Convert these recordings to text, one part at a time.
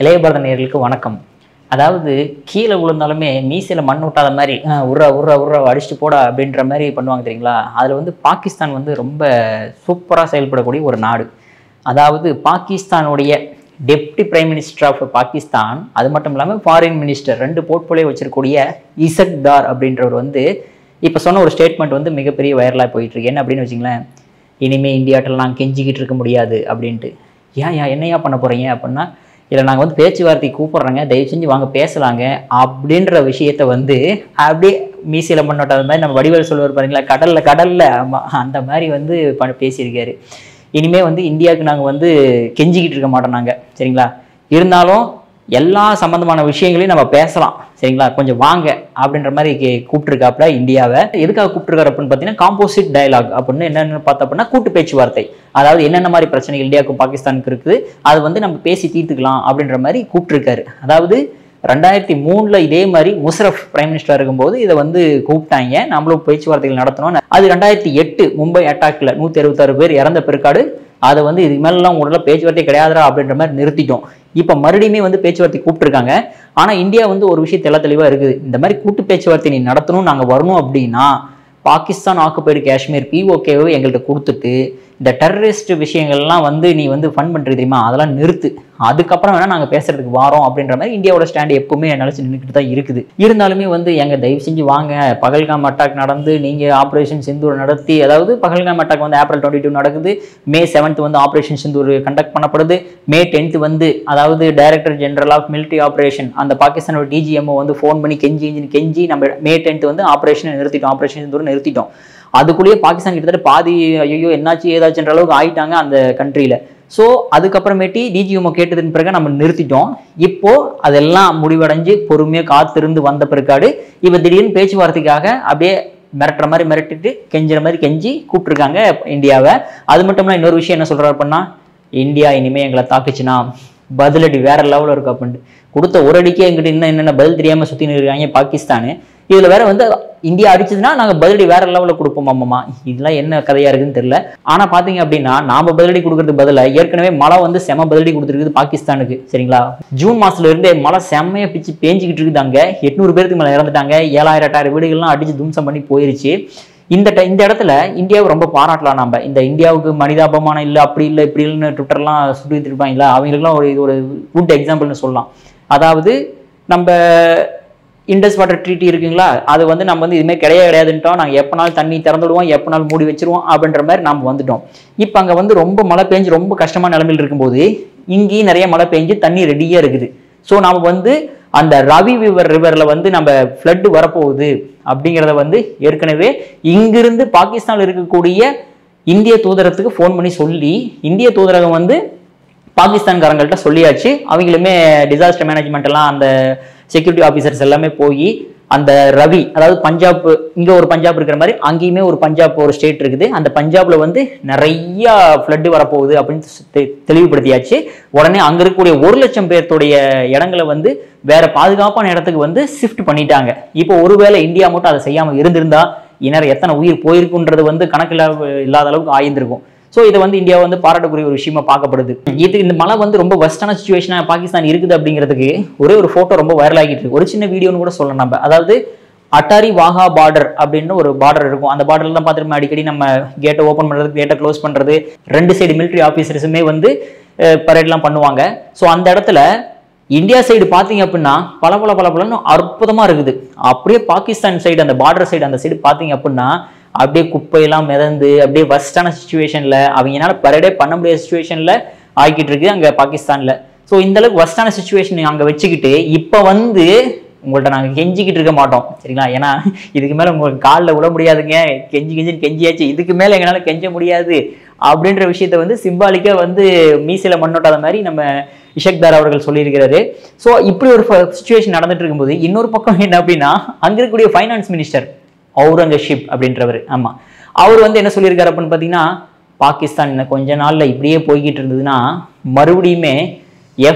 இளைய பாரத நேயர்களுக்கு வணக்கம். அதாவது கீழே விழுந்தாலுமே மீசையில் மண் விட்டாத மாதிரி உர்றா உர்றா உர்றா அடிச்சுட்டு போடா அப்படின்ற மாதிரி பண்ணுவாங்க தெரியுங்களா. அதில் வந்து பாகிஸ்தான் வந்து ரொம்ப சூப்பராக செயல்படக்கூடிய ஒரு நாடு. அதாவது பாகிஸ்தானுடைய deputy prime minister of Pakistan, அது மட்டும் இல்லாமல் ஃபாரின் மினிஸ்டர், 2 போர்ட்ஃபோலியோ வச்சிருக்கக்கூடிய இசக் தார் அப்படின்றவர் வந்து இப்போ சொன்ன ஒரு ஸ்டேட்மெண்ட் வந்து மிகப்பெரிய வைரலாக போயிட்டுருக்கு. என்ன அப்படின்னு வச்சிங்களேன், இனிமேல் இந்தியாட்டில் நாங்கள் கெஞ்சிக்கிட்டு இருக்க முடியாது அப்படின்ட்டு. ஏன் என்னையா பண்ண போகிறீங்க அப்படின்னா, இல்லை நாங்கள் வந்து பேச்சுவார்த்தை கூப்பிட்றோங்க, தயவு செஞ்சு வாங்க பேசலாங்க அப்படின்ற விஷயத்த வந்து அப்படியே மீசையில் பண்ணோட்ட மாதிரி நம்ம வடிவேல் சொல்லுவார் பாருங்களா, கடலில் ஆமாம் அந்த மாதிரி வந்து பேசியிருக்காரு. இனிமேல் வந்து இந்தியாவுக்கு நாங்கள் வந்து கெஞ்சிக்கிட்டு இருக்க மாட்டோம் நாங்கள், சரிங்களா. இருந்தாலும் எல்லா சம்மந்தமான விஷயங்களையும் நம்ம பேசலாம், சரிங்களா, கொஞ்சம் வாங்க அப்படின்ற மாதிரி கூப்பிட்டுருக்காப்புல இந்தியாவை. எதுக்காக கூப்பிட்டுருக்காரு அப்படின்னு பார்த்தீங்கன்னா, காம்போசிட் டயலாக் அப்படின்னு என்னென்னு பார்த்தோம் அப்படின்னா கூட்டு பேச்சுவார்த்தை. அதாவது என்னென்ன மாதிரி பிரச்சனைகள் இந்தியாவுக்கும் பாகிஸ்தானுக்கு இருக்குது அது வந்து நம்ம பேசி தீர்த்துக்கலாம் அப்படின்ற மாதிரி கூப்பிட்டுருக்காரு. அதாவது 2003 இதே மாதிரி முஷரஃப் பிரைம் மினிஸ்டராக இருக்கும்போது இதை வந்து கூப்பிட்டாங்க, நம்மளும் பேச்சுவார்த்தைகள் நடத்தணும். அது 2008 மும்பை அட்டாக்ல 166 பேர் இறந்த பிற்காடு அதை வந்து இதுக்கு மேலாம் உடனே பேச்சுவார்த்தை கிடையாதுரா அப்படின்ற மாதிரி நிறுத்திட்டோம். இப்போ மறுபடியுமே வந்து பேச்சுவார்த்தை கூப்பிட்டுருக்காங்க. ஆனால் இந்தியா வந்து ஒரு விஷயம் தெளிவாக இருக்குது, இந்த மாதிரி கூட்டு பேச்சுவார்த்தை நீ நடத்தணும், நாங்கள் வரணும் அப்படின்னா பாகிஸ்தான் ஆக்குபைடு காஷ்மீர் POKவை எங்கள்கிட்ட கொடுத்துட்டு இந்த டெரரிஸ்ட் விஷயங்கள்லாம் வந்து நீ வந்து ஃபண்ட் பண்ணுறது தெரியுமா, அதெல்லாம் நிறுத்து, அதுக்கப்புறம் வேணால் நாங்கள் பேசுறதுக்கு வரோம் அப்படின்ற மாதிரி இந்தியாவோட ஸ்டாண்டு எப்பவுமே நினச்சி நின்றுக்கிட்டு தான் இருக்குது. இருந்தாலுமே வந்து எங்கள் தயவு செஞ்சு வாங்க, பகல்காம் அட்டாக் நடந்து நீங்கள் ஆப்ரேஷன் சிந்தூர் நடத்தி, அதாவது பகல்காம் அட்டாக் வந்து April 22 நடக்குது, May 7 வந்து ஆப்ரேஷன் சிந்தூர் கண்டக்ட் பண்ணப்படுது, May 10 வந்து அதாவது director general of military operation அந்த பாகிஸ்தானோட DGMO வந்து ஃபோன் பண்ணி கெஞ்சி நம்ம May 10 வந்து ஆப்ரேஷன் நிறுத்திட்டோம், ஆப்ரேஷன் சிந்தூர் நிறுத்திட்டோம். அதுக்குள்ளேயே பாகிஸ்தான் கிட்டத்தட்ட பாதி ஐயோ என்னாச்சு ஏதாச்சுன்ற அளவுக்கு ஆயிட்டாங்க அந்த கண்ட்ரியில. ஸோ அதுக்கப்புறமேட்டி DGMO கேட்டதுன்னு பிறகு நம்ம நிறுத்திட்டோம். இப்போ அதெல்லாம் முடிவடைஞ்சு பொறுமையாக காத்திருந்து வந்த பிற்காடு இப்போ திடீர்னு பேச்சுவார்த்தைக்காக அப்படியே மிரட்டுற மாதிரி மிரட்டிட்டு கெஞ்சுற மாதிரி கெஞ்சி கூப்பிட்டுருக்காங்க இந்தியாவை. அது மட்டும் இல்லை, இன்னொரு விஷயம் என்ன சொல்றாரு அப்படின்னா, இந்தியா இனிமேல் எங்களை தாக்குச்சுன்னா பதிலடி வேற லெவலில் இருக்கும் அப்படின்ட்டு. கொடுத்த ஒரு அடிக்கே எங்கிட்ட இன்னும் என்னென்ன பதில் தெரியாமல் சுற்றி நிற்கிறாங்க பாகிஸ்தானு. இதில் வேற வந்து இந்தியா அடிச்சதுன்னா நாங்கள் பதிலடி வேற லெவலில் கொடுப்போம். அம்மா இதெல்லாம் என்ன கதையா இருக்குன்னு தெரியல. ஆனால் பார்த்தீங்க அப்படின்னா நாம பதிலடி கொடுக்கறதுக்கு பதிலாக ஏற்கனவே மழை வந்து செம பதிலடி கொடுத்துருக்குது பாகிஸ்தானுக்கு, சரிங்களா. ஜூன் மாசத்துல இருந்தே மழை செம்மையா பிச்சு பேஞ்சிக்கிட்டு இருக்குது. அங்கே 800 பேருக்கு மேலே இறந்துட்டாங்க, 7000-8000 வீடுகள்லாம் அடிச்சு தும்சம் பண்ணி போயிருச்சு. இந்த இடத்துல இந்தியாவை ரொம்ப பாராட்டலாம். நம்ம இந்த இந்தியாவுக்கு மனிதாபமானம் இல்லை, அப்படி இல்லை இப்படி இல்லைன்னு ட்விட்டர்லாம் சுட்டிட்டு இருப்பாங்களா, அவங்களுக்குலாம் ஒரு குட் எக்ஸாம்பிள்னு சொல்லலாம். அதாவது நம்ம இண்டஸ் வாட்டர் ட்ரீட்டி இருக்குங்களா, அது வந்து நம்ம வந்து இதுமாதிரி கிடையாதுன்ட்டோம், நாங்கள் எப்போனாலும் தண்ணி திறந்துடுவோம், எப்போனாலும் மூடி வச்சிருவோம் அப்படின்ற மாதிரி நம்ம வந்துட்டோம். இப்போ அங்கே வந்து ரொம்ப மழை பெஞ்சு ரொம்ப கஷ்டமான நிலைமையில் இருக்கும்போது இங்கேயும் நிறைய மழை பெஞ்சு தண்ணி ரெடியாக இருக்குது. ஸோ நம்ம வந்து அந்த ரவி ரிவரில் வந்து நம்ம ஃப்ளட்டு வரப்போகுது அப்படிங்கிறத வந்து ஏற்கனவே இங்கிருந்து பாகிஸ்தானில் இருக்கக்கூடிய இந்திய தூதரத்துக்கு ஃபோன் பண்ணி சொல்லி இந்திய தூதரகம் வந்து பாகிஸ்தான்காரங்கள்ட்ட சொல்லியாச்சு. அவங்களுமே டிசாஸ்டர் மேனேஜ்மெண்ட் எல்லாம் அந்த செக்யூரிட்டி ஆஃபீஸர்ஸ் எல்லாமே போய் அந்த ரவி, அதாவது பஞ்சாப், இங்கே ஒரு பஞ்சாப் இருக்கிற மாதிரி அங்கேயுமே ஒரு பஞ்சாப் ஒரு ஸ்டேட் இருக்குது, அந்த பஞ்சாப்ல வந்து நிறைய ஃப்ளட்டு வரப்போகுது அப்படின்னு தெளிவுபடுத்தியாச்சு. உடனே அங்கே இருக்கக்கூடிய 1 லட்சம் பேர்த்துடைய இடங்களை வந்து வேற பாதுகாப்பான இடத்துக்கு வந்து ஷிஃப்ட் பண்ணிட்டாங்க. இப்போ ஒருவேளை இந்தியா மட்டும் அதை செய்யாமல் இருந்திருந்தா இன்னும் எத்தனை உயிர் போயிருக்குன்றது வந்து கணக்கில் இல்லாத அளவுக்கு ஆயிருந்திருக்கும். ஸோ இதை வந்து இந்தியா வந்து பாராட்டக்கூடிய ஒரு விஷயமா பார்க்கப்படுது. இந்த மழை வந்து ரொம்ப ஒஸ்டான சுச்சுவேஷனாக பாகிஸ்தான் இருக்குது அப்படிங்கிறதுக்கு ஒரு ஃபோட்டோ ரொம்ப வைரல் ஆகிட்டு இருக்கு. ஒரு சின்ன வீடியோன்னு கூட சொல்லலாம் நம்ம. அதாவது அட்டாரி வாகா பார்டர் அப்படின்னு ஒரு பார்டர் இருக்கும். அந்த பார்டர்ல தான் பார்த்துட்டு அடிக்கடி நம்ம கேட்டை ஓப்பன் பண்ணுறது, கேட்டை க்ளோஸ் பண்ணுறது, 2 சைடு மிலிட்ரி ஆஃபீஸர்ஸுமே வந்து பரேட்லாம் பண்ணுவாங்க. ஸோ அந்த இடத்துல இந்தியா சைடு பார்த்தீங்க அப்படின்னா பலன்னு அற்புதமாக இருக்குது. அப்படியே பாகிஸ்தான் சைடு அந்த பார்டர் சைடு அந்த சைடு பார்த்தீங்க அப்படின்னா அப்படியே குப்பையெல்லாம் மிதந்து அப்படியே வஸ்டான சுச்சுவேஷன்ல அவங்கனால பரேடே பண்ண முடியாத சுச்சுவேஷன்ல ஆகிக்கிட்டு இருக்கு அங்கே பாகிஸ்தான்ல. ஸோ இந்த அளவுக்கு வஸ்டான சுச்சுவேஷன் அங்கே வச்சுக்கிட்டு இப்போ வந்து உங்கள்கிட்ட நாங்கள் கெஞ்சிக்கிட்டு இருக்க மாட்டோம், சரிங்களா. ஏன்னா இதுக்கு மேலே உங்களுக்கு காலில் விட முடியாதுங்க, கெஞ்சியாச்சு, இதுக்கு மேலே எங்களால் கெஞ்ச முடியாது அப்படின்ற விஷயத்த வந்து சிம்பாலிக்காக வந்து மீசையில் மண்ணோட்டாத மாதிரி நம்ம இசக் தார் அவர்கள் சொல்லியிருக்கிறாரு. ஸோ இப்படி ஒரு சுச்சுவேஷன் நடந்துட்டு இருக்கும்போது இன்னொரு பக்கம் என்ன அப்படின்னா, அங்கே இருக்கக்கூடிய ஃபைனான்ஸ் மினிஸ்டர் அவுரங்கசீப் அப்படின்றவர், ஆமாம், அவர் வந்து என்ன சொல்லியிருக்காரு அப்படின்னு பார்த்தீங்கன்னா, பாகிஸ்தான் இன்னும் கொஞ்ச நாளில் இப்படியே போய்கிட்டு இருந்ததுன்னா மறுபடியுமே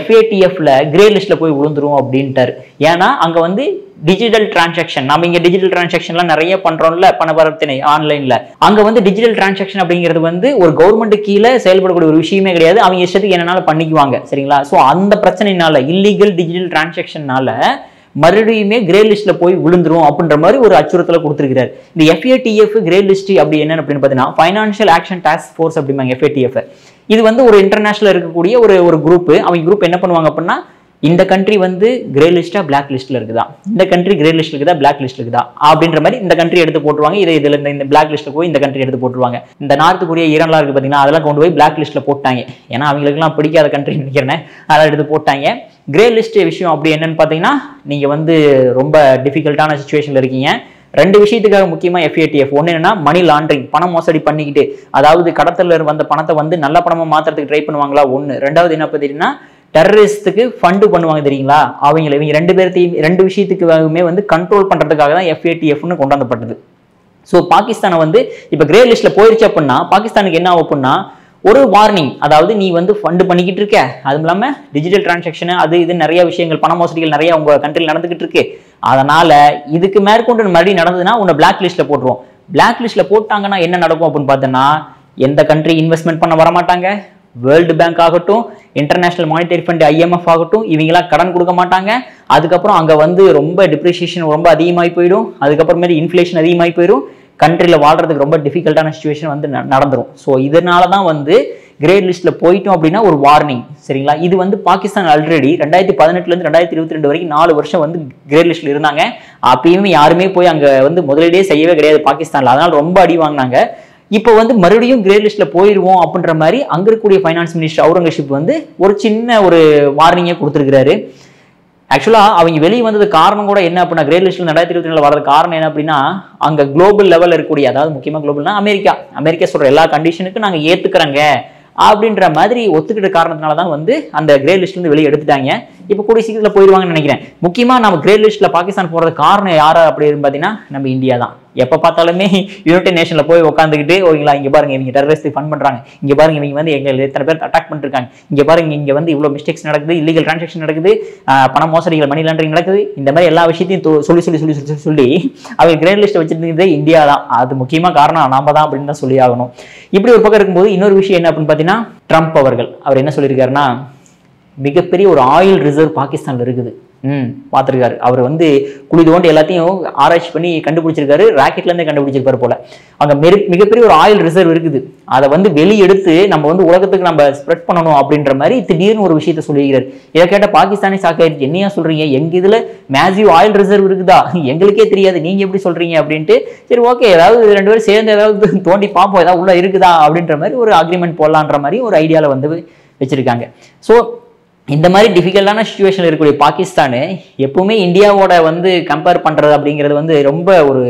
FATFல கிரே லிஸ்ட்ல போய் விழுந்துரும் அப்படின்ட்டாரு. ஏன்னா அங்க வந்து டிஜிட்டல் டிரான்சாக்ஷன், நம்ம இங்க டிஜிட்டல் டிரான்சாக்ஷன்லாம் நிறைய பண்றோம்ல பண பரிவர்த்தனை ஆன்லைன்ல, அங்க வந்து டிஜிட்டல் டிரான்சாக்ஷன் அப்படிங்கிறது வந்து ஒரு கவர்மெண்ட் கீழே செயல்படக்கூடிய ஒரு விஷயமே கிடையாது. அவங்க இஷ்டத்துக்கு என்னனாலும் பண்ணிக்குவாங்க. சரிங்களா? ஸோ அந்த பிரச்சனைனால, இல்லீகல் டிஜிட்டல் டிரான்சாக்ஷன்னால மறுபடியுமே கிரே லிஸ்ட்ல போய் விழுந்துரும் அப்படின்ற மாதிரி ஒரு அச்சுறுத்தலை கொடுத்திருக்கிறார். இந்த FATF கிரே லிஸ்ட் அப்படி என்னன்னு அப்படின்னு பார்த்தீங்கன்னா ஃபைனான்சியல் ஆக்ஷன் டாஸ்க் ஃபோர்ஸ் அப்படிம்பாங்க FATF. இது வந்து ஒரு இன்டர்நேஷனல் இருக்கக்கூடிய ஒரு குரூப். அவங்க குரூப் என்ன பண்ணுவாங்க அப்படின்னா, இந்த கண்ட்ரி வந்து கிரே லிஸ்டா பிளாக் லிஸ்ட்ல இருக்குதா, இந்த கண்ட்ரி கிரே லிஸ்ட்ல இருக்குதா பிளாக் லிஸ்ட்ல இருக்குதா அப்படின்ற மாதிரி இந்த கண்ட்ரி எடுத்து போட்டுருவாங்க. இதுல இந்த பிளாக் லிஸ்ட்ல போய் இந்த கண்ட்ரி எடுத்து போட்டுருவாங்க. இந்த நார்த் கொரியா ஈரான்லாம் இருக்கு பாத்தீங்கன்னா, அதெல்லாம் கொண்டு போய் பிளாக் லிஸ்ட்ல போட்டாங்க. ஏன்னா அவங்களுக்குலாம் பிடிக்காத கண்ட்ரி நினைக்கிறேன், அதெல்லாம் எடுத்து போட்டாங்க. கிரே லிஸ்ட் விஷயம் அப்படி என்னன்னு பாத்தீங்கன்னா, நீங்க வந்து ரொம்ப டிஃபிகல்ட்டான சிச்சுவேஷன்ல இருக்கீங்க. ரெண்டு விஷயத்துக்காக முக்கியமா FATF. ஒன்னு என்னன்னா மணி லாண்டரிங், பணம் மோசடி பண்ணிக்கிட்டு, அதாவது கடத்தல வந்த பணத்தை வந்து நல்ல பணமா மாத்துறதுக்கு ட்ரை பண்ணுவாங்களா ஒண்ணு. ரெண்டாவது என்ன பார்த்தீங்கன்னா டெரரிஸ்டுக்கு ஃபண்டு பண்ணுவாங்க தெரியுங்களா, இவங்க ரெண்டு விஷயத்துக்குமே வந்து கண்ட்ரோல் பண்றதுக்காக தான் FATFன்னு கொண்டு வந்தப்பட்டது. ஸோ பாகிஸ்தானை வந்து இப்போ கிரே லிஸ்ட்ல போயிருச்சு அப்படின்னா பாகிஸ்தானுக்கு என்ன ஆகும் அப்படின்னா ஒரு வார்னிங், அதாவது நீ வந்து ஃபண்டு பண்ணிக்கிட்டு இருக்க, அதுவும் இல்லாமல் டிஜிட்டல் டிரான்சாக்ஷன் அது இது நிறைய விஷயங்கள் பண மோசடிகள் நிறைய உங்க கண்ட்ரியில் நடந்துகிட்டு இருக்கு. அதனால இதுக்கு மேற்கொண்டு மறுபடியும் நடந்ததுன்னா உன்னை பிளாக் லிஸ்ட்ல போட்டுருவோம். பிளாக் லிஸ்ட்ல போட்டாங்கன்னா என்ன நடக்கும் அப்படின்னு பார்த்தோன்னா, எந்த கண்ட்ரி இன்வெஸ்ட்மெண்ட் பண்ண வரமாட்டாங்க, வேர்ல்டு பேங்க் ஆகட்டும், இன்டர்நேஷனல் மானிட்டரி ஃபண்ட் IMF ஆகட்டும், இவங்கெல்லாம் கடன் கொடுக்க மாட்டாங்க. அதுக்கப்புறம் அங்கே வந்து ரொம்ப டிப்ரிசியேஷன் ரொம்ப அதிகமாகி போயிடும். அதுக்கப்புறமேட்டு இன்ஃப்ளேஷன் அதிகமாகி போயிடும். கண்ட்ரியில் வாழ்றதுக்கு ரொம்ப டிஃபிகல்ட்டான சுச்சுவேஷன் வந்து நடந்துடும். ஸோ இதனால தான் வந்து கிரே லிஸ்ட்ல போயிட்டோம் அப்படின்னா ஒரு வார்னிங். சரிங்களா? இது வந்து பாகிஸ்தான் ஆல்ரெடி 2018 2022 வரைக்கும் 4 வருஷம் வந்து கிரே லிஸ்ட்ல இருந்தாங்க. அப்பயுமே யாருமே போய் அங்கே வந்து முதலீடே செய்யவே கிடையாது பாகிஸ்தான்ல. அதனால ரொம்ப அடி வாங்கினாங்க. இப்போ வந்து மறுபடியும் கிரே லிஸ்ட்ல போயிடுவோம் அப்படின்ற மாதிரி அங்க இருக்கக்கூடிய ஃபைனான்ஸ் மினிஸ்டர் அவுரங்கசீப் வந்து ஒரு சின்ன ஒரு வார்னிங்கை கொடுத்துருக்காரு. ஆக்சுவலா அவங்க வெளியே வந்தது காரணம் கூட என்ன அப்படின்னா, கிரே லிஸ்ட்ல 2022 வரது காரணம் என்ன அப்படின்னா, அங்க குளோபல் லெவல் இருக்கக்கூடிய, அதாவது முக்கியமா குளோபல்னா அமெரிக்கா சொல்ற எல்லா கண்டிஷனுக்கும் நாங்க ஏத்துக்கிறோங்க அப்படின்ற மாதிரி ஒத்துக்கிட்ட காரணத்தினால தான் வந்து அந்த கிரே லிஸ்ட்ல இருந்து வெளியே எடுத்துட்டாங்க. இப்போ கூடிய சீக்கிரத்தில் போயிடுவாங்கன்னு நினைக்கிறேன். முக்கியமா நம்ம கிரே லிஸ்ட்ல பாகிஸ்தான் போறது காரணம் யாரா அப்படின்னு பார்த்தீங்கன்னா நம்ம இந்தியா தான். எப்போ பார்த்தாலுமே யுனைடெட் நேஷன்ல போய் உட்காந்துக்கிட்டு, ஓகேங்களா, இங்க பாருங்க இவங்க டெரரிஸ்ட் ஃபண்ட் பண்றாங்க, இங்க பாருங்க இவங்க வந்து எங்க எத்தனை பேர் அட்டாக் பண்ணிருக்காங்க, இங்க பாருங்க இங்க வந்து இவ்வளவு மிஸ்டேக்ஸ் நடக்குது, இல்லீகல் டிரான்சாக்ஷன் நடக்குது, பண மோசடிகள் மணி லாண்டரிங் நடக்குது, இந்த மாதிரி எல்லா விஷயத்தையும் சொல்லி அவங்க கிரே லிஸ்ட் வச்சிருந்ததே இந்தியா தான். அது முக்கியமா காரணம் நாம தான் அப்படின்னு தான் சொல்லி ஆகணும். இப்படி ஒரு பக்கம் இருக்கும்போது இன்னொரு விஷயம் என்ன அப்படின்னு பார்த்தீங்கன்னா, ட்ரம்ப் அவர் என்ன சொல்லியிருக்காருன்னா, மிகப்பெரிய ஒரு ஆயில் ரிசர்வ் பாகிஸ்தான்ல இருக்குது. பார்த்துருக்காரு. அவர் வந்து குழி தோண்டி எல்லாத்தையும் ஆராய்ச்சி பண்ணி கண்டுபிடிச்சிருக்காரு. ராக்கெட்ல இருந்தே கண்டுபிடிச்சிருப்பாரு போல. அங்க மிகப்பெரிய ஒரு ஆயில் ரிசர்வ் இருக்குது. அதை வந்து வெளியெடுத்து நம்ம வந்து உலகத்துக்கு நம்ம ஸ்ப்ரெட் பண்ணணும் அப்படின்ற மாதிரி திடீர்னு ஒரு விஷயத்த சொல்லியிருக்காரு. இதை கேட்ட பாகிஸ்தானே சாக்காயிருச்சு. என்னையா சொல்றீங்க, எங்க இதுல மேசிவ் ஆயில் ரிசர்வ் இருக்குதா, எங்களுக்கே தெரியாது, நீங்க எப்படி சொல்றீங்க அப்படின்ட்டு. சரி ஓகே, ஏதாவது ரெண்டு பேரும் சேர்ந்து ஏதாவது தோண்டி பார்ப்போம், ஏதாவது உள்ள இருக்குதா அப்படின்ற மாதிரி ஒரு அக்ரிமெண்ட் போடலான்ற மாதிரி ஒரு ஐடியால வந்து வச்சிருக்காங்க. ஸோ இந்த மாதிரி டிஃபிகல்ட்டான சுச்சுவேஷன் இருக்கக்கூடிய பாகிஸ்தான் எப்பவுமே இந்தியாவோட வந்து கம்பேர் பண்றது அப்படிங்கிறது வந்து ரொம்ப ஒரு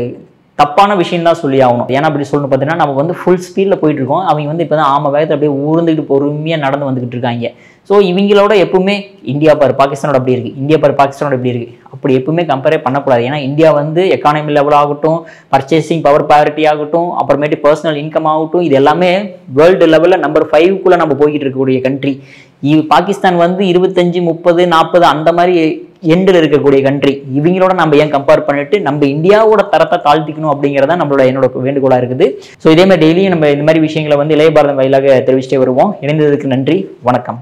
தப்பான விஷயம் தான் சொல்லி ஆகணும். ஏன்னா அப்படி சொல்லணும் பார்த்தீங்கன்னா, நம்ம வந்து ஃபுல் ஸ்பீடில் போயிட்டு இருக்கோம். அவங்க வந்து இப்போ தான் வேகத்தை அப்படியே ஊர்ந்துக்கிட்டு பொறுமையாக நடந்து வந்துகிட்டு இருக்காங்க. ஸோ இவங்களோட எப்பவுமே இந்தியா பாரு பாகிஸ்தானோட அப்படி இருக்கு, இந்தியா பாரு பாகிஸ்தானோட எப்படி இருக்கு, அப்படி எப்பவுமே கம்பேரே பண்ணக்கூடாது. ஏன்னா இந்தியா வந்து எக்கானமி லெவல் ஆகட்டும், பர்ச்சேசிங் பவர் பேரிட்டி ஆகட்டும், அப்புறமேட்டு பர்சனல் இன்கம் ஆகட்டும், இது எல்லாமே வேர்ல்டு லெவலில் நம்பர் 5க்குள்ள நம்ம போய்கிட்டு இருக்கக்கூடிய கண்ட்ரி. பாகிஸ்தான் வந்து 25, 30, 40 அந்த மாதிரி எண்டில் இருக்கக்கூடிய கண்ட்ரி. இவங்களோட நம்ம ஏன் கம்பேர் பண்ணிட்டு நம்ம இந்தியாவோட தரத்தை தாழ்த்திக்கணும் அப்படிங்கிறதா என்னோட வேண்டுகோளா இருக்குது. ஸோ இதே மாதிரி டெய்லியும் நம்ம இந்த மாதிரி விஷயங்களை வந்து இளைய பாரதம் வாயிலாக தெரிவிச்சுட்டே வருவோம். இணைந்ததுக்கு நன்றி, வணக்கம்.